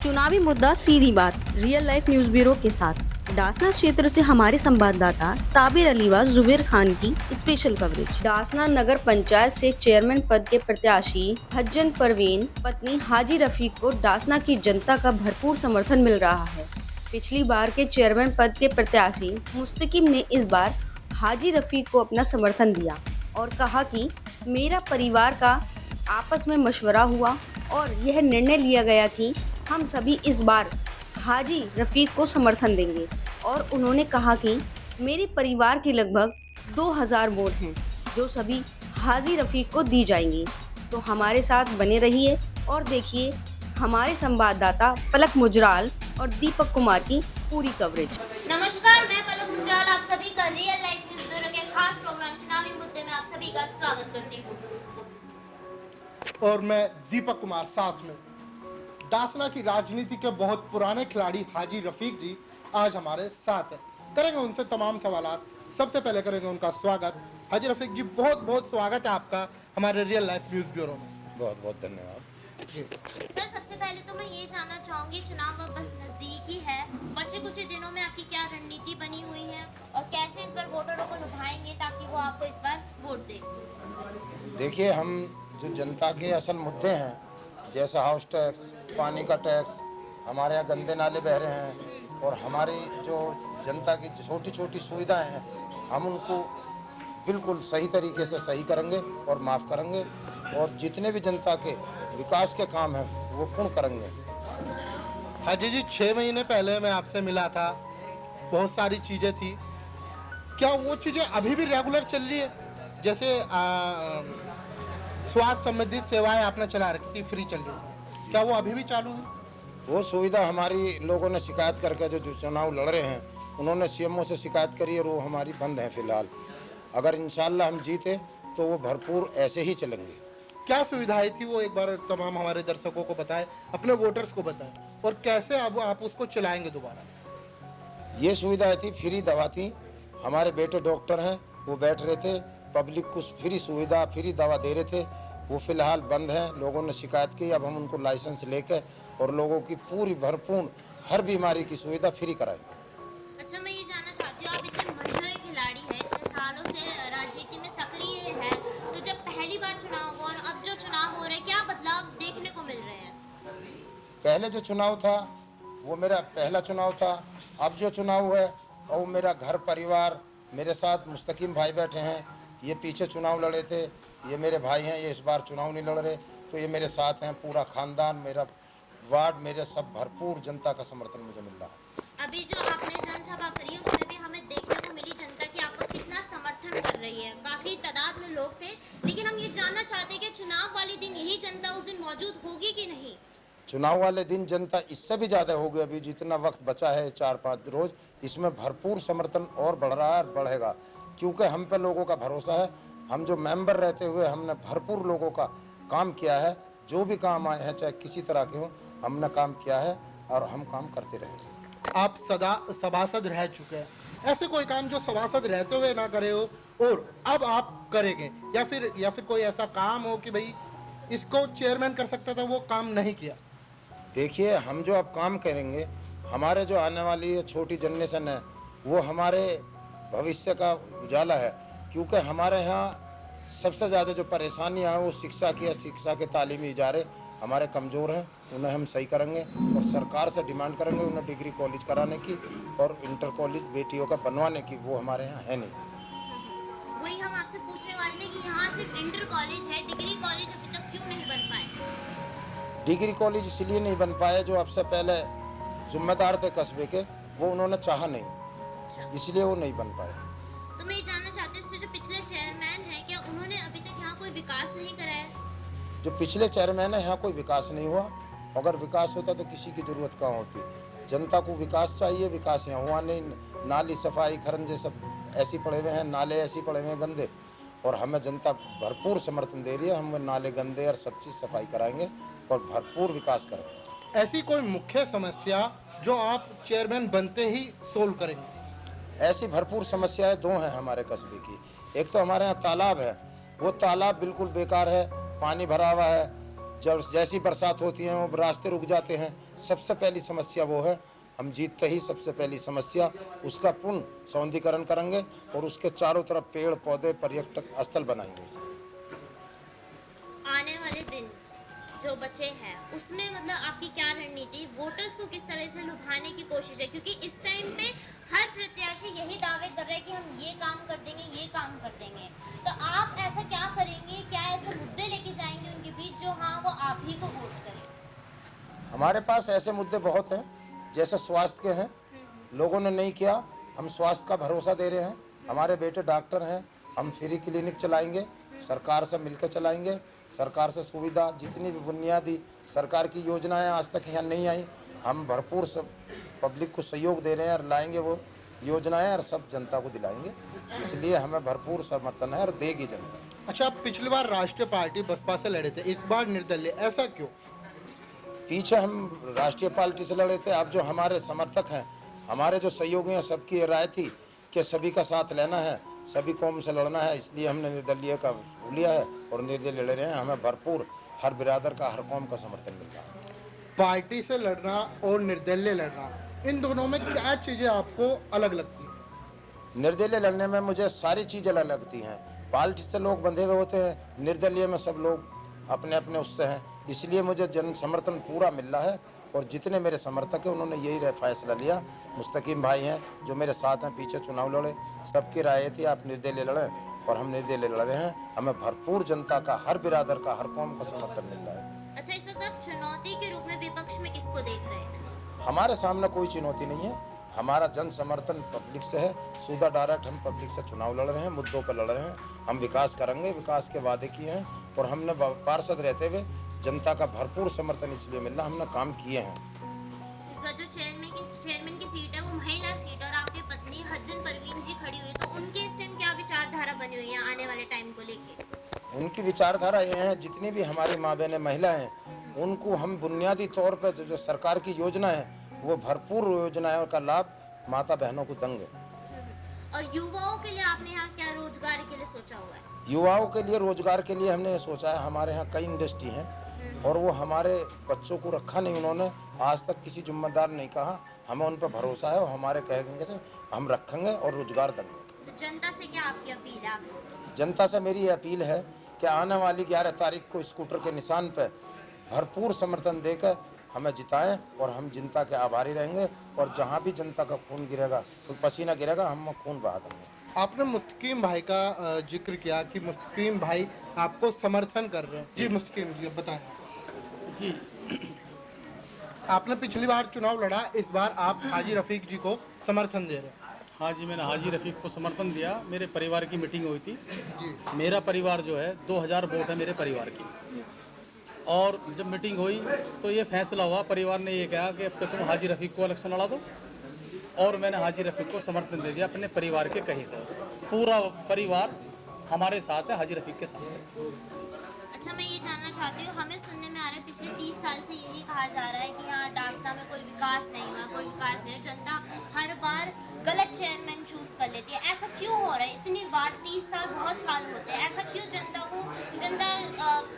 चुनावी मुद्दा सीधी बात रियल लाइफ न्यूज ब्यूरो के साथ डासना क्षेत्र से हमारे संवाददाता साबिर अली व जुबेर खान की स्पेशल कवरेज। डासना नगर पंचायत से चेयरमैन पद के प्रत्याशी हज्जन परवीन पत्नी हाजी रफीक को डासना की जनता का भरपूर समर्थन मिल रहा है। पिछली बार के चेयरमैन पद के प्रत्याशी मुस्तकिम ने इस बार हाजी रफीक को अपना समर्थन दिया और कहा कि मेरा परिवार का आपस में मशवरा हुआ और यह निर्णय लिया गया कि हम सभी इस बार हाजी रफीक को समर्थन देंगे और उन्होंने कहा कि मेरे परिवार के लगभग 2000 वोट हैं जो सभी हाजी रफीक को दी जाएंगी। तो हमारे साथ बने रहिए और देखिए हमारे संवाददाता पलक मुजराल और दीपक कुमार की पूरी कवरेज। नमस्कार, मैं पलक मुजराल आप सभी का रियल लाइफ न्यूज ब्यूरो के खास प्रोग्राम चुनावी मुद्दे में आप सभी का स्वागत करती हूँ। और मैं दीपक कुमार साथ में। डासना की राजनीति के बहुत पुराने खिलाड़ी हाजी रफीक जी आज हमारे साथ हैं। करेंगे उनसे तमाम सवालात। सबसे पहले करेंगे उनका स्वागत। हाजी रफीक जी, बहुत बहुत स्वागत है आपका हमारे रियल लाइफ न्यूज ब्यूरो में। बहुत बहुत धन्यवाद जी सर, सबसे पहले तो मैं ये जानना चाहूंगी, चुनाव अब बस नजदीक ही है, बचे कुछ ही दिनों में आपकी क्या रणनीति बनी हुई है और कैसे इस बार वोटरों को लुभाएंगे ताकि वो आपको इस बार वोट दे। देखिए, हम जो जनता के असल मुद्दे हैं, जैसे हाउस टैक्स, पानी का टैक्स, हमारे यहाँ गंदे नाले बह रहे हैं और हमारी जो जनता की छोटी छोटी सुविधाएं हैं, हम उनको बिल्कुल सही तरीके से सही करेंगे और माफ़ करेंगे और जितने भी जनता के विकास के काम हैं वो पूर्ण करेंगे। हाजी जी, 6 महीने पहले मैं आपसे मिला था, बहुत सारी चीज़ें थी। क्या वो चीज़ें अभी भी रेगुलर चल रही है? जैसे स्वास्थ्य संबंधित सेवाएं आपने चला रखी थी, फ्री चल रही थी, क्या वो अभी भी चालू है? वो सुविधा हमारी लोगों ने शिकायत करके जो चुनाव लड़ रहे हैं उन्होंने सीएमओ से शिकायत करी और वो हमारी बंद है फिलहाल। अगर इंशाल्लाह हम जीते तो वो भरपूर ऐसे ही चलेंगे। क्या सुविधाएं थी वो एक बार तमाम हमारे दर्शकों को बताएं, अपने वोटर्स को बताएं, और कैसे अब आप उसको चलाएंगे दोबारा? ये सुविधाएं थी, फ्री दवा थी, हमारे बेटे डॉक्टर हैं, वो बैठ रहे थे, पब्लिक को फ्री सुविधा फ्री दवा दे रहे थे। वो फिलहाल बंद हैं, लोगों ने शिकायत की। अब हम उनको लाइसेंस लेकर और लोगों की पूरी भरपूर हर बीमारी की सुविधा फ्री कराएंगे। अच्छा, मैं ये जानना चाहती हूँ, आप इतने मंझले खिलाड़ी हैं, इतने सालों से राजनीति में सक्रिय है, तो जब पहली बार चुनाव हुआ और अब जो चुनाव हो रहे हैं, क्या बदलाव देखने को मिल रहे हैं? पहले जो चुनाव था वो मेरा पहला चुनाव था। अब जो चुनाव है और मेरा घर परिवार, मेरे साथ मुस्तकिम भाई बैठे हैं, ये पीछे चुनाव लड़े थे, ये मेरे भाई हैं, ये इस बार चुनाव नहीं लड़ रहे, तो ये मेरे साथ हैं। पूरा खानदान, मेरा वार्ड, मेरे सब भरपूर जनता का समर्थन मुझे मिल रहा है। अभी जो आपने जनसभा करी है उसमें भी हमें देखने को मिली जनता की आपको कितना समर्थन कर रही है। काफी तादाद में लोग थे, लेकिन हम ये जानना चाहते हैं कि चुनाव वाले दिन यही जनता उस दिन मौजूद होगी कि नहीं? चुनाव वाले दिन जनता इससे भी ज़्यादा होगी। अभी जितना वक्त बचा है 4-5 रोज, इसमें भरपूर समर्थन और बढ़ रहा है और बढ़ेगा, क्योंकि हम पे लोगों का भरोसा है। हम जो मेंबर रहते हुए हमने भरपूर लोगों का काम किया है, जो भी काम आए हैं चाहे किसी तरह के हों, हमने काम किया है और हम काम करते रहेंगे। आप सदा सभासद रह चुके हैं, ऐसे कोई काम जो सभासद रहते हुए ना करे हो और अब आप करेंगे, या फिर कोई ऐसा काम हो कि भाई इसको चेयरमैन कर सकता था, वो काम नहीं किया? देखिए, हम जो अब काम करेंगे, हमारे जो आने वाली ये छोटी जनरेशन है वो हमारे भविष्य का उजाला है, क्योंकि हमारे यहाँ सबसे ज़्यादा जो परेशानियाँ हैं वो शिक्षा की है। शिक्षा के तालीमी इदारे हमारे कमज़ोर हैं, उन्हें हम सही करेंगे और सरकार से डिमांड करेंगे उन्हें डिग्री कॉलेज कराने की और इंटर कॉलेज बेटियों का बनवाने की। वो हमारे यहाँ है नहीं। वही हम आपसे पूछने वाले थे कि यहाँ सिर्फ इंटर कॉलेज है, डिग्री कॉलेज अभी तक क्यों नहीं बन पाए? डिग्री कॉलेज इसलिए नहीं बन पाए, जो अब से पहले जिम्मेदार थे कस्बे के, वो उन्होंने चाहा नहीं, अच्छा, इसलिए वो नहीं बन पाए। तो मैं ये जानना चाहती हूँ, जो पिछले चेयरमैन हैं, क्या उन्होंने अभी तक यहाँ कोई विकास नहीं कराया? जो पिछले चेयरमैन है, यहाँ कोई विकास नहीं हुआ। अगर विकास होता तो किसी की ज़रूरत कहाँ होती। जनता को विकास चाहिए, विकास यहाँ हुआ नहीं। नाली सफाई खरंजे सब ऐसी पड़े हुए हैं, नाले ऐसी पड़े हुए हैं गंदे, और हमें जनता भरपूर समर्थन दे रही है। हम नाले गंदे और सब चीज़ सफाई कराएंगे और भरपूर विकास करेंगे। ऐसी कोई मुख्य समस्या जो आप चेयरमैन बनते ही सोल्व करेंगे? ऐसी भरपूर समस्याएं 2 हैं हमारे कस्बे की। एक तो हमारे यहाँ तालाब है, वो तालाब बिल्कुल बेकार है, पानी भरा हुआ है, जब जैसी बरसात होती है वो रास्ते रुक जाते हैं। सबसे पहली समस्या वो है। हम जीतते ही सबसे पहली समस्या उसका पूर्ण सौंदर्यीकरण करेंगे और उसके चारों तरफ पेड़ पौधे पर्यटक स्थल बनाएंगे। आने वाले दिन जो बचे हैं उसमें मतलब आपकी क्या रणनीति, वोटर्स को किस तरह से लुभाने की कोशिश है, क्योंकि इस टाइम पे हर प्रत्याशी यही दावे कर रहे हैं कि हम ये काम कर देंगे, ये काम कर देंगे, तो आप ऐसा क्या करेंगे, क्या ऐसे मुद्दे लेके जाएंगे उनके बीच जो हाँ वो आप ही को वोट करें? हमारे पास ऐसे मुद्दे बहुत हैं, जैसे स्वास्थ्य के हैं, लोगों ने नहीं किया, हम स्वास्थ्य का भरोसा दे रहे हैं। हमारे बेटे डॉक्टर हैं, हम फ्री क्लिनिक चलाएंगे, सरकार से मिलकर चलाएंगे। सरकार से सुविधा जितनी भी बुनियादी सरकार की योजनाएं आज तक यहाँ नहीं आई, हम भरपूर सब पब्लिक को सहयोग दे रहे हैं और लाएंगे वो योजनाएं और सब जनता को दिलाएंगे। इसलिए हमें भरपूर समर्थन है और देगी जनता। अच्छा, आप पिछली बार राष्ट्रीय पार्टी बसपा से लड़े थे, इस बार निर्दलीय, ऐसा क्यों? पीछे हम राष्ट्रीय पार्टी से लड़े थे, अब जो हमारे समर्थक हैं, हमारे जो सहयोगी हैं, सबकी राय थी कि सभी का साथ लेना है, सभी कौम से लड़ना है, इसलिए हमने निर्दलीय का लिया है और निर्दलीय लड़ रहे हैं। हमें भरपूर हर बिरादर का, हर कौम का समर्थन मिल रहा है। पार्टी से लड़ना और निर्दलीय लड़ना, इन दोनों में क्या चीजें आपको अलग लगती हैं? निर्दलीय लड़ने में मुझे सारी चीज़ें अलग लगती हैं। पार्टी से लोग बंधे हुए होते हैं, निर्दलीय में सब लोग अपने अपने उससे हैं, इसलिए मुझे जन समर्थन पूरा मिल रहा है। और जितने मेरे समर्थक हैं उन्होंने यही फैसला लिया। मुस्तकीम भाई हैं जो मेरे साथ हैं, पीछे चुनाव लड़े, सबकी राय थी आप निर्दलीय लड़ें और हम निर्दलीय लड़ रहे हैं। हमें भरपूर जनता का, हर बिरादर का, हर कौम का समर्थन मिल रहा है। अच्छा, इस वक्त आप चुनौती के रूप में विपक्ष में किसको देख रहे हैं? हमारे सामने कोई चुनौती नहीं है, हमारा जन समर्थन पब्लिक से है। सीधा डायरेक्ट हम पब्लिक से चुनाव लड़ रहे हैं, मुद्दों पर लड़ रहे हैं। हम विकास करेंगे, विकास के वादे किए हैं और हमने पार्षद रहते हुए जनता का भरपूर समर्थन इसलिए मिल रहा, हमने काम किए हैं। इस बार जो चेयरमैन की सीट है वो महिला सीट और आपकी पत्नी हज्जन परवीन जी खड़ी हुई, तो उनके इस टाइम क्या विचारधारा बनी हुई है आने वाले टाइम को लेके? उनकी विचारधारा ये है, जितनी भी हमारी माँ बहनें महिला हैं उनको हम बुनियादी तौर पर जो सरकार की योजना है वो भरपूर योजनाओं का लाभ माता बहनों को देंगे। और युवाओं के लिए आपने यहाँ क्या रोजगार के लिए सोचा हुआ है? युवाओं के लिए रोजगार के लिए हमने ये सोचा है, हमारे यहाँ कई इंडस्ट्री हैं और वो हमारे बच्चों को रखा नहीं, उन्होंने आज तक किसी जिम्मेदार नहीं कहा। हमें उन पर भरोसा है और हमारे कहेंगे से हम रखेंगे और रोजगार देंगे। तो जनता से क्या आपकी अपील है आपको? जनता से मेरी ये अपील है कि आने वाली 11 तारीख को स्कूटर के निशान पर भरपूर समर्थन देकर हमें जिताएं और हम जनता के आभारी रहेंगे। और जहाँ भी जनता का खून गिरेगा, कोई पसीना गिरेगा, हम खून बहा देंगे। आपने मुस्तकीम भाई का जिक्र किया कि मुस्तकीम भाई आपको समर्थन कर रहे हैं। जी मुस्तकीम जी, बताएं। जी, आपने पिछली बार चुनाव लड़ा, इस बार आप हाजी रफीक जी को समर्थन दे रहे हैं। हाँ जी, मैंने हाजी रफीक को समर्थन दिया। मेरे परिवार की मीटिंग हुई थी जी, मेरा परिवार जो है 2000 वोट है मेरे परिवार की। और जब मीटिंग हुई तो ये फैसला हुआ, परिवार ने ये कहा कि अब तो तुम हाजी रफीक को इलेक्शन लड़ा दो, और मैंने हाजी रफीक को समर्थन दे दिया अपने परिवार के कहीं से। पूरा परिवार हमारे साथ है, हाजी रफीक के साथ है। अच्छा, मैं ये जानना चाहती हूँ, हमें सुनने में आ रहा है पिछले 30 साल से यही कहा जा रहा है कि यहाँ डासना में कोई विकास नहीं हुआ, कोई विकास नहीं, जनता हर बार गलत चेयरमैन चूज कर लेती है। ऐसा क्यों हो रहा है? इतनी बार 30 साल बहुत साल होते हैं, ऐसा क्यों? जनता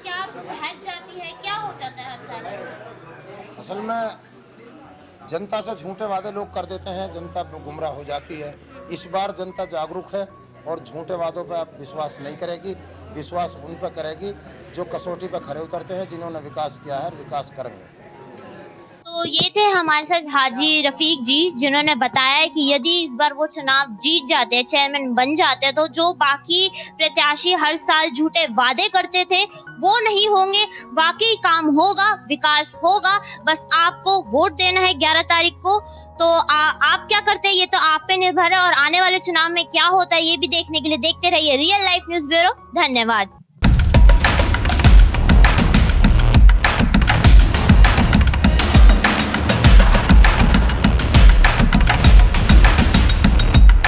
क्या बहक जाती है, क्या हो जाता है हर साल ऐसा? असल में जनता से झूठे वादे लोग कर देते हैं, जनता गुमराह हो जाती है। इस बार जनता जागरूक है और झूठे वादों पर आप विश्वास नहीं करेगी, विश्वास उन पर करेगी जो कसौटी पर खरे उतरते हैं, जिन्होंने विकास किया है, विकास करेंगे। तो ये थे हमारे साथ हाजी रफीक जी, जिन्होंने बताया कि यदि इस बार वो चुनाव जीत जाते हैं, चेयरमैन बन जाते हैं, तो जो बाकी प्रत्याशी हर साल झूठे वादे करते थे वो नहीं होंगे, वाकई काम होगा, विकास होगा। बस आपको वोट देना है 11 तारीख को। तो आप क्या करते हैं ये तो आप पे निर्भर है, और आने वाले चुनाव में क्या होता है ये भी देखने के लिए देखते रहिए रियल लाइफ न्यूज़ ब्यूरो। धन्यवाद।